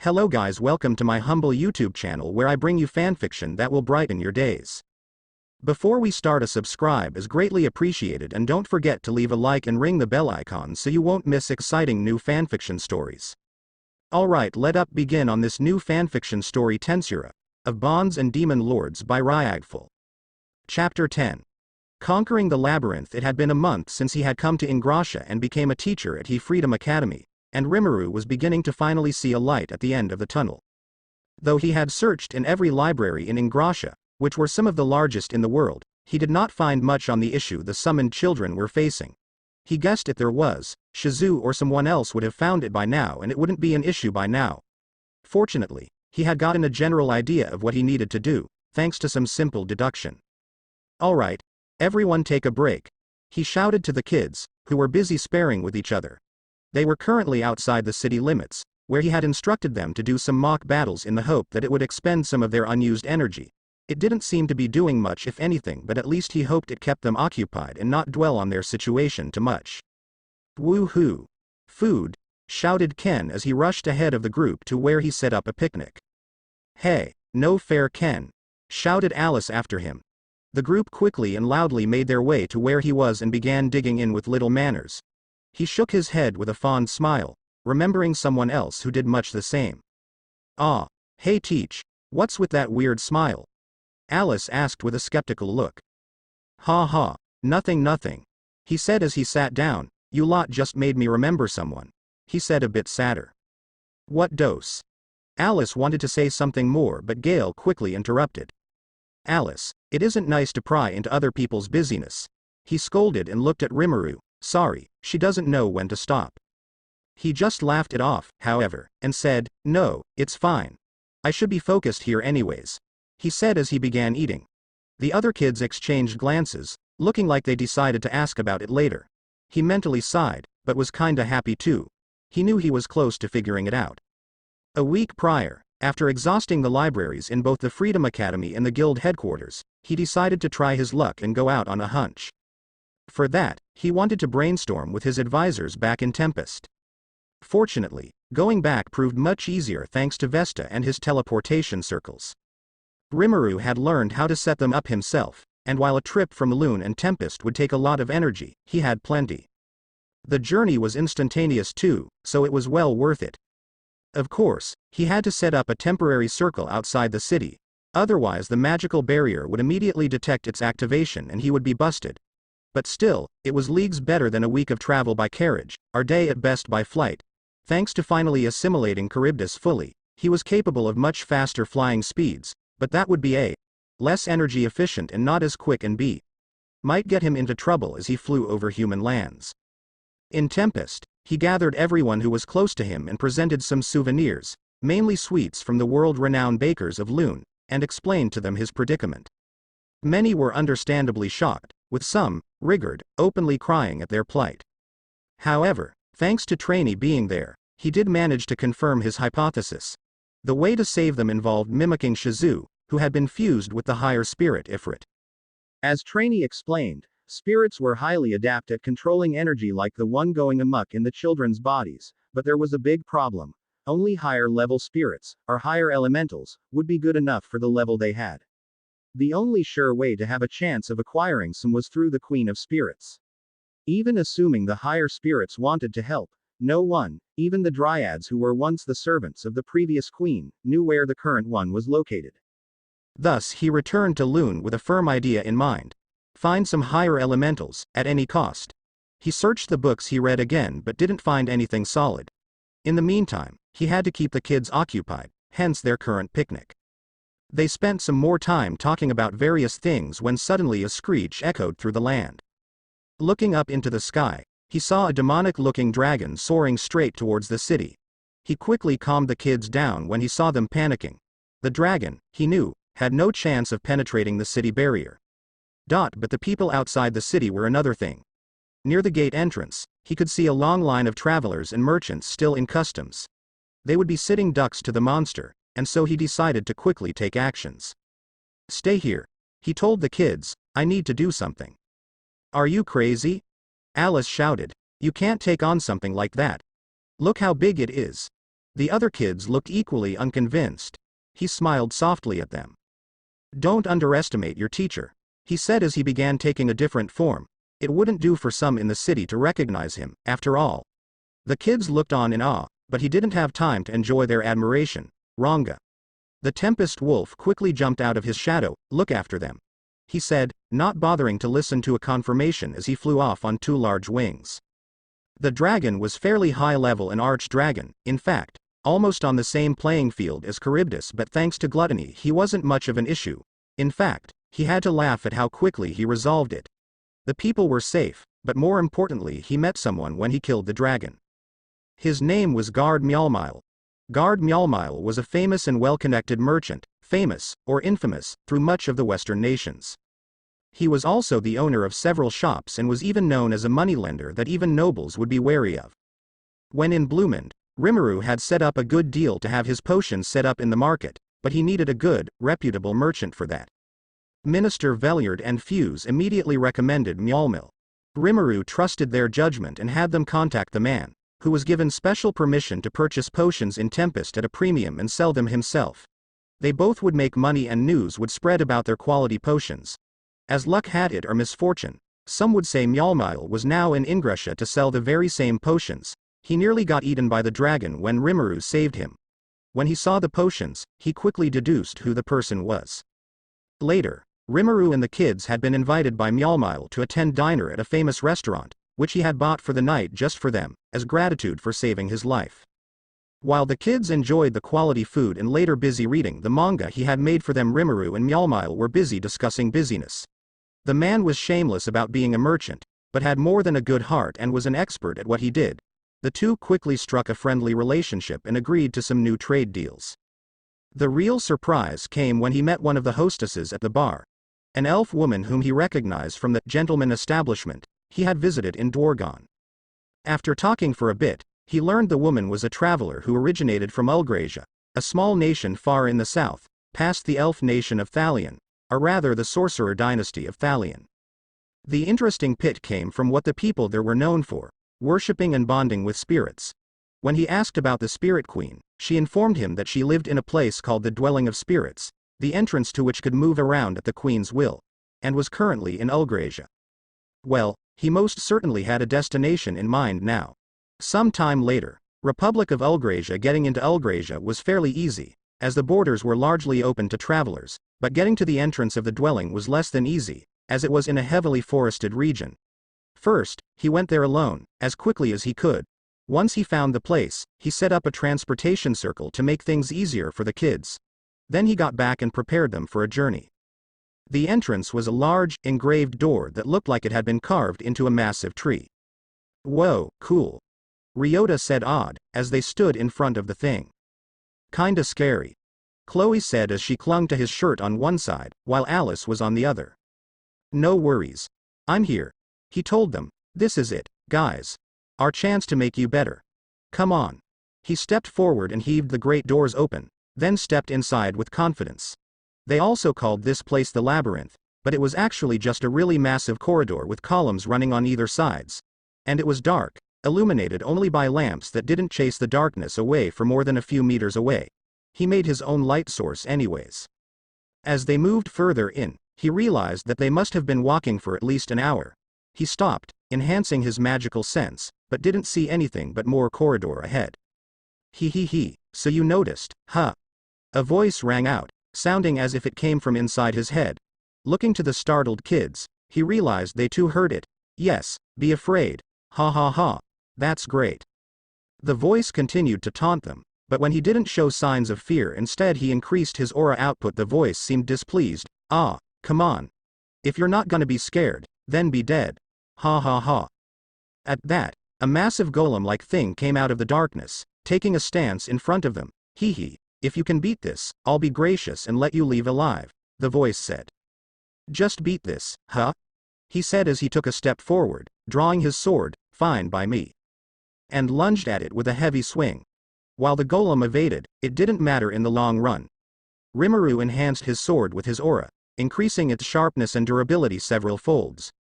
Hello guys, welcome to my humble YouTube channel where I bring you fanfiction that will brighten your days. Before we start, a subscribe is greatly appreciated, and don't forget to leave a like and ring the bell icon so you won't miss exciting new fanfiction stories. Alright, let us begin on this new fanfiction story, Tensura, of Bonds and Demon Lords by Ryagful. Chapter 10. Conquering the Labyrinth. It had been a month since he had come to Ingrasha and became a teacher at Freedom Academy, and Rimuru was beginning to finally see a light at the end of the tunnel. Though he had searched in every library in Ingrasha, which were some of the largest in the world, he did not find much on the issue the summoned children were facing. He guessed if there was, Shizu or someone else would have found it by now and it wouldn't be an issue by now. Fortunately, he had gotten a general idea of what he needed to do, thanks to some simple deduction. Alright, everyone take a break, he shouted to the kids, who were busy sparring with each other. They were currently outside the city limits, where he had instructed them to do some mock battles in the hope that it would expend some of their unused energy. It didn't seem to be doing much if anything, but at least he hoped it kept them occupied and not dwell on their situation too much. Woo-hoo! Food! Shouted Ken as he rushed ahead of the group to where he set up a picnic. Hey, no fair, Ken! Shouted Alice after him. The group quickly and loudly made their way to where he was and began digging in with little manners. He shook his head with a fond smile, remembering someone else who did much the same. Ah, hey Teach, what's with that weird smile? Alice asked with a skeptical look. Ha ha, nothing, he said as he sat down. You lot just made me remember someone, he said a bit sadder. What dose? Alice wanted to say something more, but Gale quickly interrupted. Alice, it isn't nice to pry into other people's busyness, he scolded and looked at Rimuru. Sorry, she doesn't know when to stop. He just laughed it off, however, and said, no, it's fine. I should be focused here anyways, he said as he began eating. The other kids exchanged glances, looking like they decided to ask about it later. He mentally sighed, but was kinda happy too. He knew he was close to figuring it out. A week prior, after exhausting the libraries in both the Freedom Academy and the guild headquarters, he decided to try his luck and go out on a hunch. For that, he wanted to brainstorm with his advisors back in Tempest. Fortunately, going back proved much easier thanks to Vesta and his teleportation circles. Rimuru had learned how to set them up himself, and while a trip from Lune and Tempest would take a lot of energy, he had plenty. The journey was instantaneous too, so it was well worth it. Of course, he had to set up a temporary circle outside the city, otherwise the magical barrier would immediately detect its activation and he would be busted. But still, it was leagues better than a week of travel by carriage, or day at best by flight. Thanks to finally assimilating Charybdis fully, he was capable of much faster flying speeds, but that would be A. less energy efficient and not as quick, and B. might get him into trouble as he flew over human lands. In Tempest, he gathered everyone who was close to him and presented some souvenirs, mainly sweets from the world-renowned bakers of Lune, and explained to them his predicament. Many were understandably shocked, with some, Rigard, openly crying at their plight. However, thanks to Trainee being there, he did manage to confirm his hypothesis. The way to save them involved mimicking Shizu, who had been fused with the higher spirit Ifrit. As Trainee explained, spirits were highly adept at controlling energy like the one going amok in the children's bodies, but there was a big problem. Only higher-level spirits, or higher elementals, would be good enough for the level they had. The only sure way to have a chance of acquiring some was through the Queen of Spirits. Even assuming the higher spirits wanted to help, no one, even the dryads who were once the servants of the previous queen, knew where the current one was located. Thus he returned to Lune with a firm idea in mind. Find some higher elementals, at any cost. He searched the books he read again but didn't find anything solid. In the meantime, he had to keep the kids occupied, hence their current picnic. They spent some more time talking about various things when suddenly a screech echoed through the land. Looking up into the sky, he saw a demonic-looking dragon soaring straight towards the city. He quickly calmed the kids down when he saw them panicking. The dragon, he knew, had no chance of penetrating the city barrier. But the people outside the city were another thing. Near the gate entrance, he could see a long line of travelers and merchants still in customs. They would be sitting ducks to the monster, and so he decided to quickly take actions. Stay here, he told the kids, I need to do something. Are you crazy? Alice shouted. You can't take on something like that. Look how big it is. The other kids looked equally unconvinced. He smiled softly at them. "Don't underestimate your teacher," he said as he began taking a different form. It wouldn't do for some in the city to recognize him, after all. The kids looked on in awe, but he didn't have time to enjoy their admiration. "Ranga." The Tempest Wolf quickly jumped out of his shadow. "Look after them," he said, not bothering to listen to a confirmation as he flew off on 2 large wings. The dragon was fairly high level, an arch-dragon, in fact, almost on the same playing field as Charybdis, but thanks to gluttony he wasn't much of an issue. In fact, he had to laugh at how quickly he resolved it. The people were safe, but more importantly he met someone when he killed the dragon. His name was Guard Mjolmile. Guard Mjolmile was a famous and well-connected merchant, famous, or infamous, through much of the Western nations. He was also the owner of several shops and was even known as a moneylender that even nobles would be wary of. When in Blumend, Rimuru had set up a good deal to have his potions set up in the market, but he needed a good, reputable merchant for that. Minister Velyard and Fuse immediately recommended Mjolmil. Rimuru trusted their judgment and had them contact the man, who was given special permission to purchase potions in Tempest at a premium and sell them himself. They both would make money and news would spread about their quality potions. As luck had it, or misfortune, some would say Mjolmil was now in Ingresha to sell the very same potions. He nearly got eaten by the dragon when Rimuru saved him. When he saw the potions, he quickly deduced who the person was. Later, Rimuru and the kids had been invited by Mjolmil to attend dinner at a famous restaurant, which he had bought for the night just for them, as gratitude for saving his life. While the kids enjoyed the quality food and later busy reading the manga he had made for them, Rimuru and Mjolmil were busy discussing busyness. The man was shameless about being a merchant, but had more than a good heart and was an expert at what he did. The two quickly struck a friendly relationship and agreed to some new trade deals. The real surprise came when he met one of the hostesses at the bar, an elf woman whom he recognized from the gentleman establishment he had visited in Dwargon. After talking for a bit, he learned the woman was a traveler who originated from Ulgrasia, a small nation far in the south, past the elf nation of Thalion, or rather the sorcerer dynasty of Thalion. The interesting bit came from what the people there were known for, worshipping and bonding with spirits. When he asked about the Spirit Queen, she informed him that she lived in a place called the Dwelling of Spirits, the entrance to which could move around at the Queen's will, and was currently in Ulgrasia. Well, he most certainly had a destination in mind now. Some time later, Republic of Ulgrasia. Getting into Ulgrasia was fairly easy, as the borders were largely open to travelers, but getting to the entrance of the dwelling was less than easy, as it was in a heavily forested region. First, he went there alone, as quickly as he could. Once he found the place, he set up a transportation circle to make things easier for the kids. Then he got back and prepared them for a journey. The entrance was a large, engraved door that looked like it had been carved into a massive tree. "Whoa, cool," Ryota said, awed, as they stood in front of the thing. "Kinda scary," Chloe said as she clung to his shirt on one side, while Alice was on the other. "No worries. I'm here," he told them. "This is it, guys. Our chance to make you better. Come on." He stepped forward and heaved the great doors open, then stepped inside with confidence. They also called this place the Labyrinth, but it was actually just a really massive corridor with columns running on either sides. And it was dark, illuminated only by lamps that didn't chase the darkness away for more than a few meters away. He made his own light source anyways. As they moved further in, he realized that they must have been walking for at least an hour. He stopped, enhancing his magical sense, but didn't see anything but more corridor ahead. He, so you noticed, huh? A voice rang out, sounding as if it came from inside his head. Looking to the startled kids, he realized they too heard it. "Yes, be afraid. Ha ha ha. That's great." The voice continued to taunt them, but when he didn't show signs of fear, instead he increased his aura output. The voice seemed displeased. "Ah, come on. If you're not gonna be scared, then be dead. Ha ha ha." At that, a massive golem-like thing came out of the darkness, taking a stance in front of them. "Hee, if you can beat this, I'll be gracious and let you leave alive," the voice said. "Just beat this, huh?" he said as he took a step forward, drawing his sword, "Fine by me," and lunged at it with a heavy swing. While the golem evaded, it didn't matter in the long run. Rimuru enhanced his sword with his aura, increasing its sharpness and durability several folds.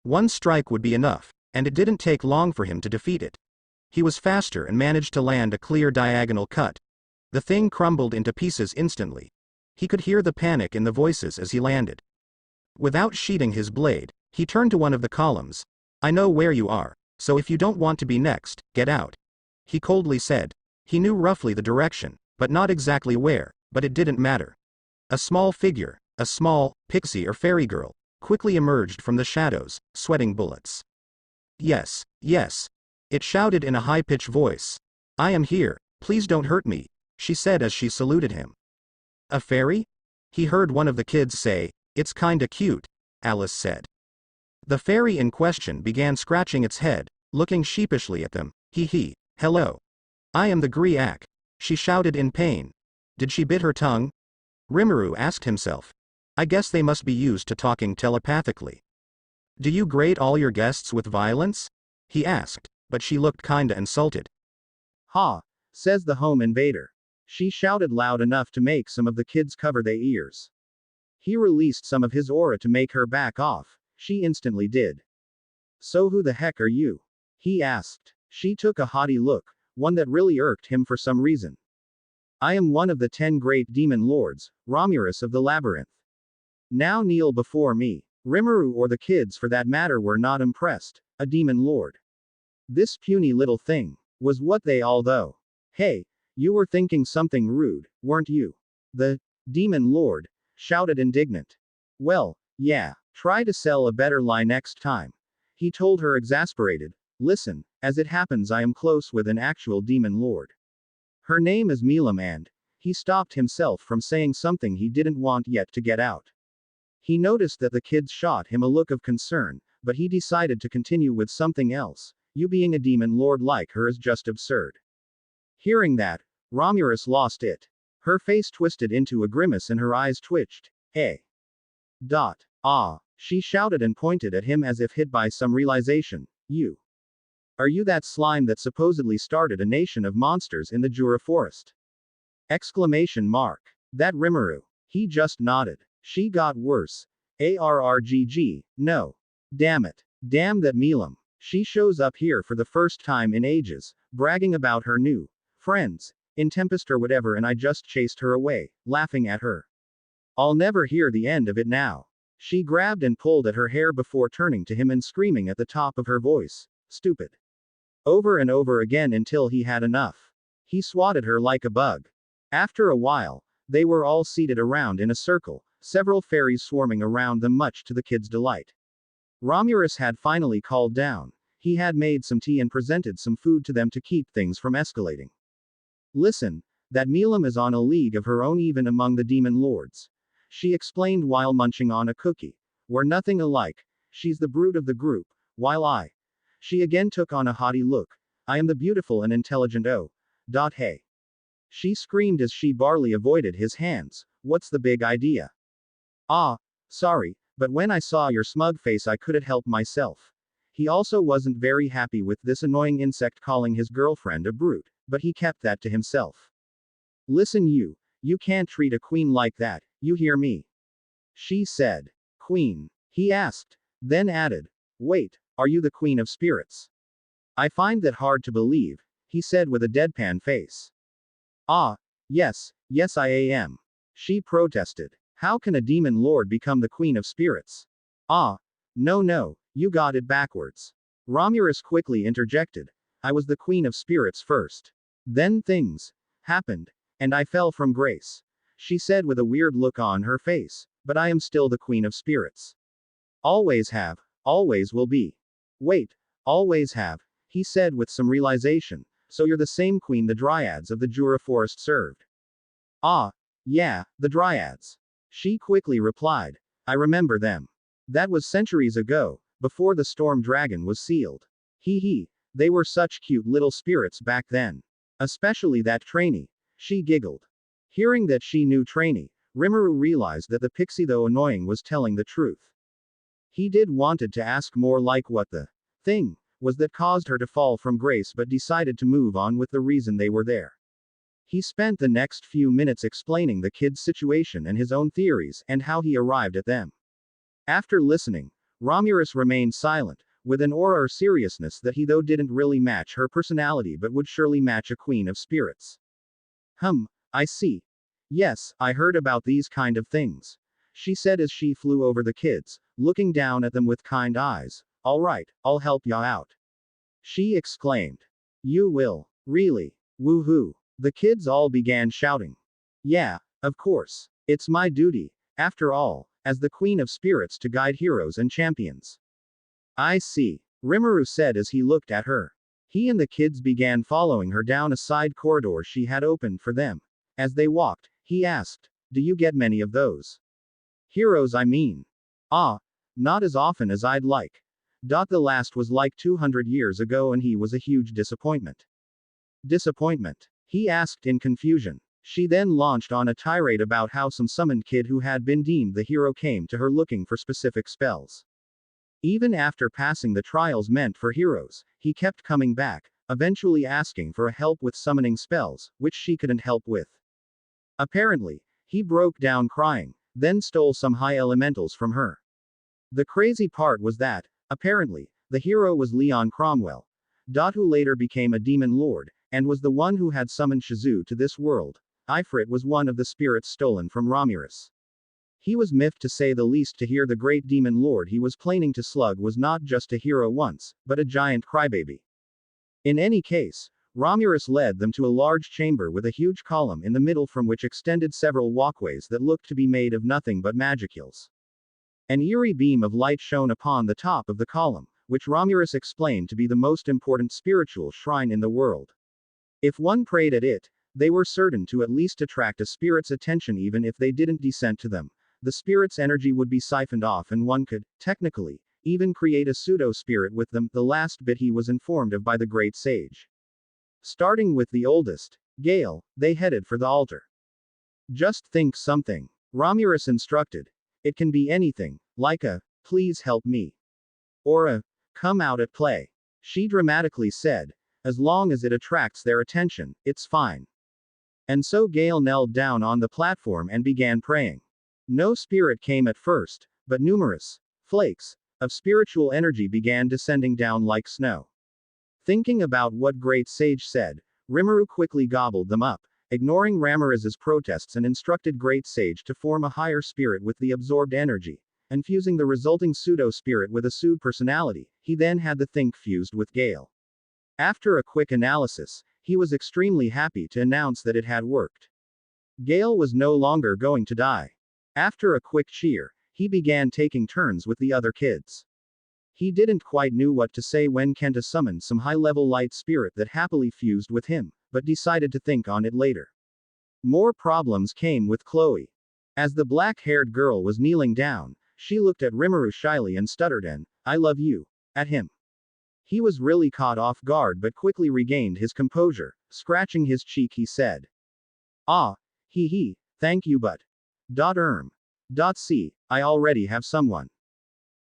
One strike would be enough, and it didn't take long for him to defeat it. He was faster and managed to land a clear diagonal cut. The thing crumbled into pieces instantly. He could hear the panic in the voices as he landed. Without sheathing his blade, he turned to one of the columns. "I know where you are, so if you don't want to be next, get out," he coldly said. He knew roughly the direction, but not exactly where, but it didn't matter. A small figure, a small, pixie or fairy girl, quickly emerged from the shadows, sweating bullets. "Yes, yes," it shouted in a high-pitched voice. "I am here, please don't hurt me," she said as she saluted him. "A fairy?" he heard one of the kids say. "It's kinda cute," Alice said. The fairy in question began scratching its head, looking sheepishly at them. "Hee, hello. I am the Gryak," she shouted in pain. Did she bit her tongue? Rimuru asked himself. I guess they must be used to talking telepathically. "Do you grate all your guests with violence?" he asked, but she looked kinda insulted. "Ha," says the home invader. She shouted loud enough to make some of the kids cover their ears. He released some of his aura to make her back off. She instantly did. "So who the heck are you?" he asked. She took a haughty look, one that really irked him for some reason. "I am one of the 10 great demon lords, Romulus of the Labyrinth. Now kneel before me." Rimuru or the kids for that matter were not impressed. A demon lord. This puny little thing. Was what they all though. "Hey, you were thinking something rude, weren't you?" The demon lord shouted indignant. "Well, yeah, try to sell a better lie next time," he told her exasperated. "Listen, as it happens I am close with an actual demon lord. Her name is Milam and..." He stopped himself from saying something he didn't want yet to get out. He noticed that the kids shot him a look of concern, but he decided to continue with something else. "You being a demon lord like her is just absurd." Hearing that, Romulus lost it. Her face twisted into a grimace and her eyes twitched. "Hey. She shouted and pointed at him as if hit by some realization. "You. Are you that slime that supposedly started a nation of monsters in the Jura forest?" Exclamation mark. That Rimuru. He just nodded. She got worse. "Arrgg, no. Damn it. Damn that Milam. She shows up here for the first time in ages, bragging about her new friends in Tempest or whatever, and I just chased her away, laughing at her. I'll never hear the end of it now." She grabbed and pulled at her hair before turning to him and screaming at the top of her voice, "Stupid." Over and over again until he had enough. He swatted her like a bug. After a while, they were all seated around in a circle, several fairies swarming around them much to the kids' delight. Romulus had finally called down. He had made some tea and presented some food to them to keep things from escalating. "Listen, that Milam is on a league of her own even among the demon lords," she explained while munching on a cookie. "We're nothing alike. She's the brute of the group, while I..." She again took on a haughty look. "I am the beautiful and intelligent hey." She screamed as she barely avoided his hands. "What's the big idea?" Sorry, but when I saw your smug face I couldn't help myself." He also wasn't very happy with this annoying insect calling his girlfriend a brute, but he kept that to himself. "Listen you can't treat a queen like that, you hear me?" she said. "Queen?" he asked, then added, "Wait, are you the queen of spirits?" "I find that hard to believe," he said with a deadpan face. Yes I am," she protested. "How can a demon lord become the queen of spirits?" No, you got it backwards." Romulus quickly interjected. "I was the queen of spirits first. Then things happened, and I fell from grace," she said with a weird look on her face. "But I am still the queen of spirits. Always have, always will be." "Wait, always have," he said with some realization. "So you're the same queen the dryads of the Jura forest served?" Yeah, the dryads." She quickly replied. "I remember them. That was centuries ago, before the storm dragon was sealed. They were such cute little spirits back then. Especially that trainee." She giggled. Hearing that she knew trainee, Rimuru realized that the pixie, though annoying, was telling the truth. He did wanted to ask more, like what the thing was that caused her to fall from grace, but decided to move on with the reason they were there. He spent the next few minutes explaining the kid's situation and his own theories, and how he arrived at them. After listening, Romulus remained silent, with an aura or seriousness that he though didn't really match her personality but would surely match a queen of spirits. I see. Yes, I heard about these kind of things, she said as she flew over the kids, looking down at them with kind eyes. All right, I'll help ya out, she exclaimed. You will? Really? Woohoo. The kids all began shouting. Yeah, of course. It's my duty, after all, as the Queen of Spirits to guide heroes and champions. I see, Rimuru said as he looked at her. He and the kids began following her down a side corridor she had opened for them. As they walked, he asked, Do you get many of those? Heroes, I mean. Ah, not as often as I'd like. The last was like 200 years ago and he was a huge disappointment. Disappointment? He asked in confusion. She then launched on a tirade about how some summoned kid who had been deemed the hero came to her looking for specific spells. Even after passing the trials meant for heroes, he kept coming back, eventually asking for help with summoning spells, which she couldn't help with. Apparently, he broke down crying, then stole some high elementals from her. The crazy part was that, apparently, the hero was Leon Cromwell, who later became a demon lord, and was the one who had summoned Shizu to this world. Ifrit was one of the spirits stolen from Romulus. He was miffed to say the least to hear the great demon lord he was planning to slug was not just a hero once, but a giant crybaby. In any case, Romulus led them to a large chamber with a huge column in the middle from which extended several walkways that looked to be made of nothing but magicules. An eerie beam of light shone upon the top of the column, which Romulus explained to be the most important spiritual shrine in the world. If one prayed at it, they were certain to at least attract a spirit's attention even if they didn't descend to them. The spirit's energy would be siphoned off and one could, technically, even create a pseudo-spirit with them, the last bit he was informed of by the great sage. Starting with the oldest, Gale, they headed for the altar. Just think something, Romulus instructed. It can be anything, like a, please help me. Or a, come out at play. She dramatically said. As long as it attracts their attention, it's fine. And so Gale knelt down on the platform and began praying. No spirit came at first, but numerous flakes of spiritual energy began descending down like snow. Thinking about what great sage said, Rimuru quickly gobbled them up, ignoring Ramiriz's protests and instructed great sage to form a higher spirit with the absorbed energy, and fusing the resulting pseudo-spirit with a Sood personality, he then had the thing fused with Gale. After a quick analysis, he was extremely happy to announce that it had worked. Gale was no longer going to die. After a quick cheer, he began taking turns with the other kids. He didn't quite know what to say when Kenta summoned some high-level light spirit that happily fused with him, but decided to think on it later. More problems came with Chloe. As the black-haired girl was kneeling down, she looked at Rimuru shyly and stuttered an, I love you, at him. He was really caught off guard but quickly regained his composure. Scratching his cheek he said. Ah, thank you but. See, I already have someone.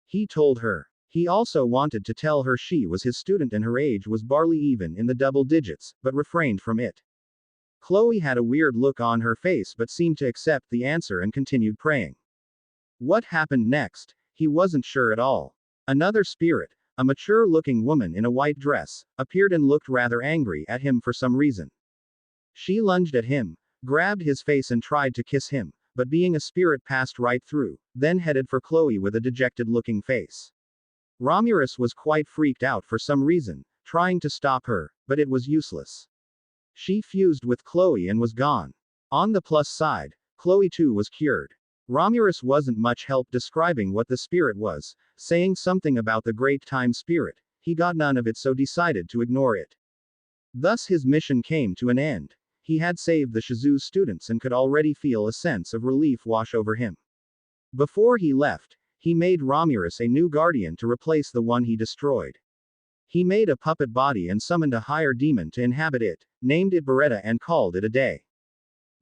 He told her. He also wanted to tell her she was his student and her age was barely even in the double digits, but refrained from it. Chloe had a weird look on her face but seemed to accept the answer and continued praying. What happened next? He wasn't sure at all. Another spirit, a mature-looking woman in a white dress, appeared and looked rather angry at him for some reason. She lunged at him, grabbed his face and tried to kiss him, but being a spirit passed right through, then headed for Chloe with a dejected-looking face. Romulus was quite freaked out for some reason, trying to stop her, but it was useless. She fused with Chloe and was gone. On the plus side, Chloe too was cured. Romulus wasn't much help describing what the spirit was, saying something about the great time spirit. He got none of it so decided to ignore it. Thus his mission came to an end. He had saved the Shizu students and could already feel a sense of relief wash over him. Before he left, he made Romulus a new guardian to replace the one he destroyed. He made a puppet body and summoned a higher demon to inhabit it, named it Beretta and called it a day.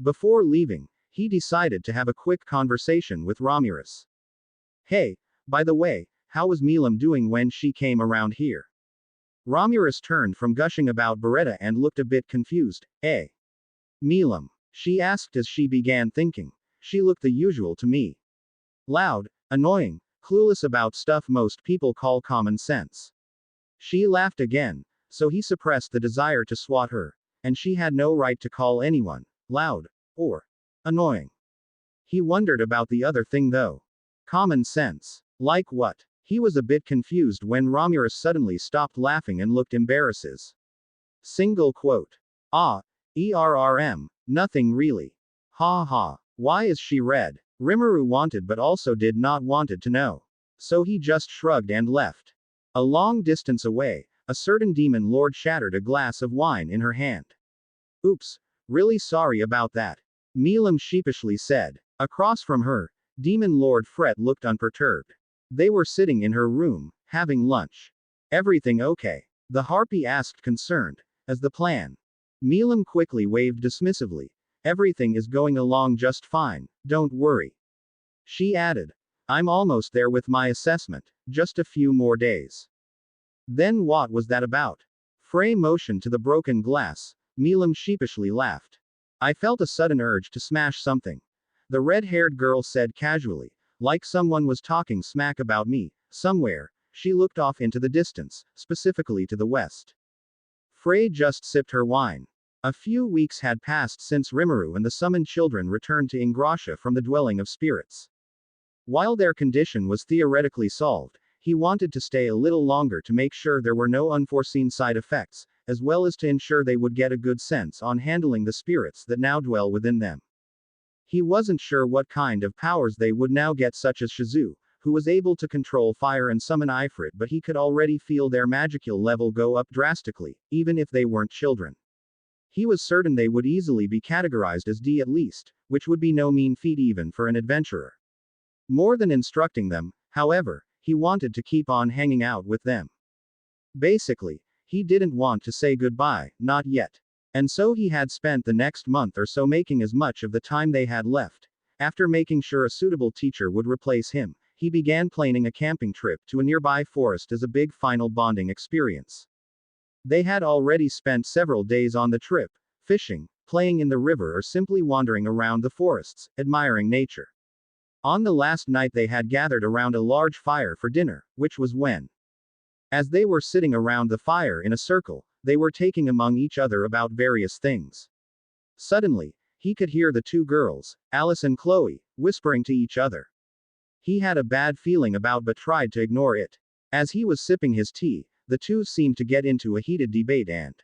Before leaving, he decided to have a quick conversation with Romulus. Hey, by the way, how was Milam doing when she came around here? Romulus turned from gushing about Beretta and looked a bit confused. Milam? She asked as she began thinking. She looked the usual to me. Loud, annoying, clueless about stuff most people call common sense. She laughed again, so he suppressed the desire to swat her, and she had no right to call anyone loud or annoying. He wondered about the other thing though. Common sense. Like what? He was a bit confused when Ramirez suddenly stopped laughing and looked embarrassed. Single quote. Ah, nothing really. Ha ha. Why is she red? Rimuru wanted but also did not wanted to know. So he just shrugged and left. A long distance away, a certain demon lord shattered a glass of wine in her hand. Oops. Really sorry about that. Milam sheepishly said. Across from her, Demon Lord Fret looked unperturbed. They were sitting in her room, having lunch. Everything okay? The harpy asked concerned. As the plan. Milam quickly waved dismissively. Everything is going along just fine, don't worry. She added. I'm almost there with my assessment, just a few more days. Then what was that about? Frey motioned to the broken glass. Milam sheepishly laughed. I felt a sudden urge to smash something. The red-haired girl said casually, like someone was talking smack about me, somewhere. She looked off into the distance, specifically to the west. Frey just sipped her wine. A few weeks had passed since Rimuru and the summoned children returned to Ingrasha from the dwelling of spirits. While their condition was theoretically solved, he wanted to stay a little longer to make sure there were no unforeseen side effects, as well as to ensure they would get a good sense on handling the spirits that now dwell within them. He wasn't sure what kind of powers they would now get, such as Shizu, who was able to control fire and summon Ifrit, but he could already feel their magical level go up drastically, even if they weren't children. He was certain they would easily be categorized as D at least, which would be no mean feat even for an adventurer. More than instructing them, however, he wanted to keep on hanging out with them. Basically, he didn't want to say goodbye, not yet. And so he had spent the next month or so making as much of the time they had left. After making sure a suitable teacher would replace him, he began planning a camping trip to a nearby forest as a big final bonding experience. They had already spent several days on the trip, fishing, playing in the river, or simply wandering around the forests, admiring nature. On the last night they had gathered around a large fire for dinner, which was when. As they were sitting around the fire in a circle, they were talking among each other about various things. Suddenly, he could hear the two girls, Alice and Chloe, whispering to each other. He had a bad feeling about but tried to ignore it. As he was sipping his tea, the two seemed to get into a heated debate and.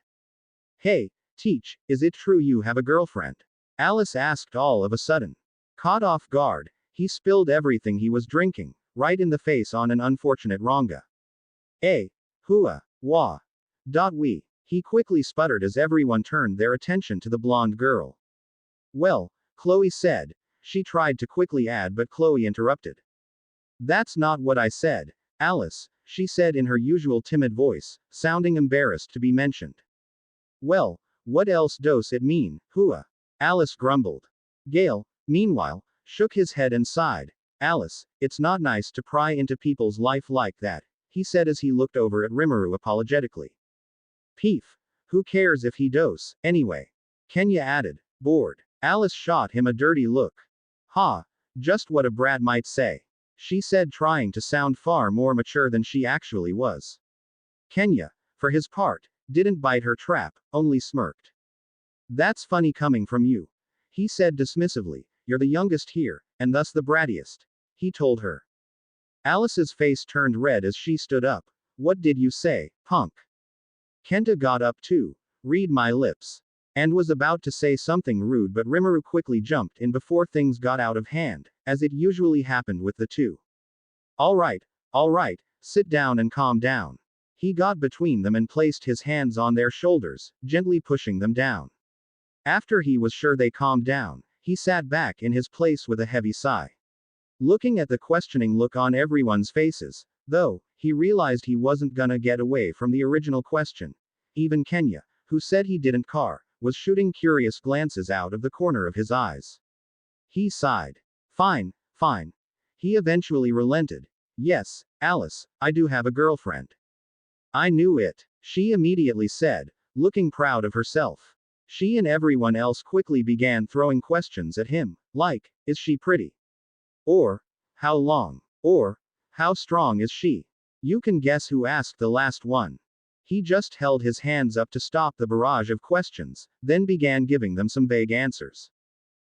Hey, Teach, is it true you have a girlfriend? Alice asked all of a sudden. Caught off guard, he spilled everything he was drinking, right in the face on an unfortunate Ranga. Hua, wah. We. He quickly sputtered as everyone turned their attention to the blonde girl. Well, Chloe said. She tried to quickly add but Chloe interrupted. That's not what I said, Alice, she said in her usual timid voice, sounding embarrassed to be mentioned. Well, what else does it mean, Hua? Alice grumbled. Gale, meanwhile, shook his head and sighed. Alice, it's not nice to pry into people's life like that, he said as he looked over at Rimuru apologetically. Peef. Who cares if he does, anyway? Kenya added, bored. Alice shot him a dirty look. Ha, just what a brat might say, she said, trying to sound far more mature than she actually was. Kenya, for his part, didn't bite her trap, only smirked. That's funny coming from you, he said dismissively. You're the youngest here, and thus the brattiest, he told her. Alice's face turned red as she stood up. What did you say, punk? Kenta got up too. Read my lips. And was about to say something rude, but Rimuru quickly jumped in before things got out of hand, as it usually happened with the two. All right, sit down and calm down. He got between them and placed his hands on their shoulders, gently pushing them down. After he was sure they calmed down, he sat back in his place with a heavy sigh. Looking at the questioning look on everyone's faces, though, he realized he wasn't gonna get away from the original question. Even Kenya, who said he didn't care, was shooting curious glances out of the corner of his eyes. He sighed. Fine. He eventually relented. Yes, Alice, I do have a girlfriend. I knew it, she immediately said, looking proud of herself. She and everyone else quickly began throwing questions at him, like, is she pretty? Or, how long? Or, How strong is she? You can guess who asked the last one. He just held his hands up to stop the barrage of questions, then began giving them some vague answers.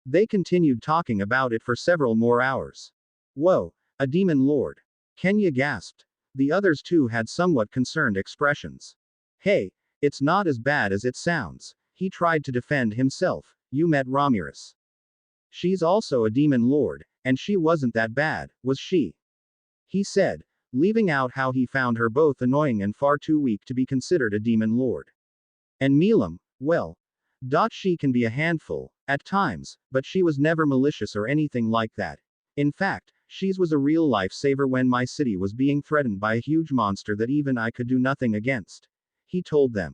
They continued talking about it for several more hours. Whoa, a demon lord. Kenya gasped. The others too had somewhat concerned expressions. Hey, it's not as bad as it sounds. He tried to defend himself. You met Ramirez. She's also a demon lord, and she wasn't that bad, was she? He said, leaving out how he found her both annoying and far too weak to be considered a demon lord. And Milam, well, she can be a handful, at times, but she was never malicious or anything like that. In fact, she was a real lifesaver when my city was being threatened by a huge monster that even I could do nothing against. He told them.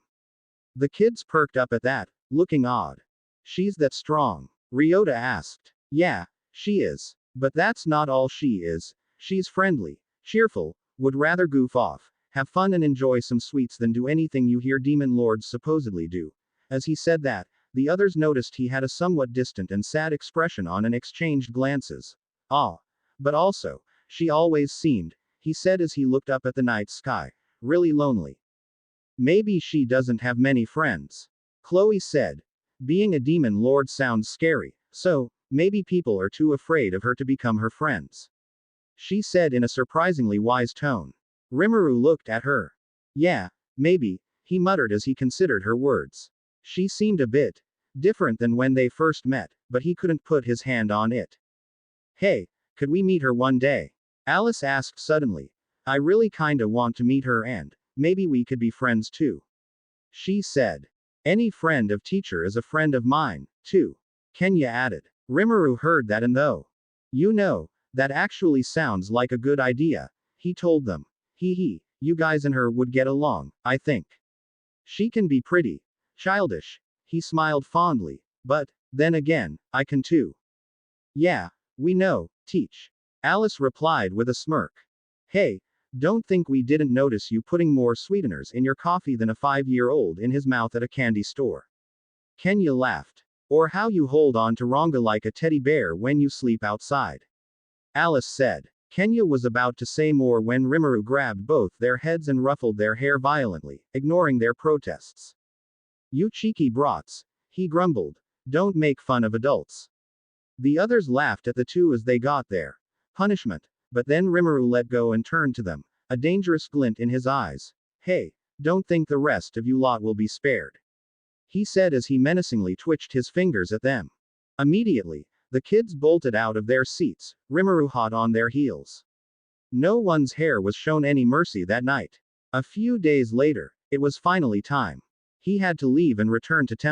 The kids perked up at that, looking odd. She's that strong? Ryota asked. Yeah, she is. But that's not all she is. She's friendly, cheerful, would rather goof off, have fun and enjoy some sweets than do anything you hear demon lords supposedly do. As he said that, the others noticed he had a somewhat distant and sad expression on and exchanged glances. Ah. But also, she always seemed, he said as he looked up at the night sky, really lonely. Maybe she doesn't have many friends. Chloe said. Being a demon lord sounds scary, so, maybe people are too afraid of her to become her friends. She said in a surprisingly wise tone. Rimuru looked at her. Yeah, maybe, he muttered as he considered her words. She seemed a bit different than when they first met, but he couldn't put his hand on it. Hey, could we meet her one day? Alice asked suddenly. I really kinda want to meet her and, maybe we could be friends too. She said. Any friend of teacher is a friend of mine, too. Kenya added. Rimuru heard that and though. You know, that actually sounds like a good idea, he told them. Hee, you guys and her would get along, I think. She can be pretty childish. He smiled fondly. But, then again, I can too. Yeah, we know, Teach. Alice replied with a smirk. Hey, don't think we didn't notice you putting more sweeteners in your coffee than a 5-year-old in his mouth at a candy store. Kenya laughed. Or how you hold on to Ranga like a teddy bear when you sleep outside. Alice said. Kenya was about to say more when Rimuru grabbed both their heads and ruffled their hair violently, ignoring their protests. You cheeky brats, he grumbled. Don't make fun of adults. The others laughed at the two as they got their punishment, but then Rimuru let go and turned to them, a dangerous glint in his eyes. Hey, don't think the rest of you lot will be spared. He said as he menacingly twitched his fingers at them. Immediately, the kids bolted out of their seats, Rimuru hot on their heels. No one's hair was shown any mercy that night. A few days later, it was finally time. He had to leave and return to Tensura.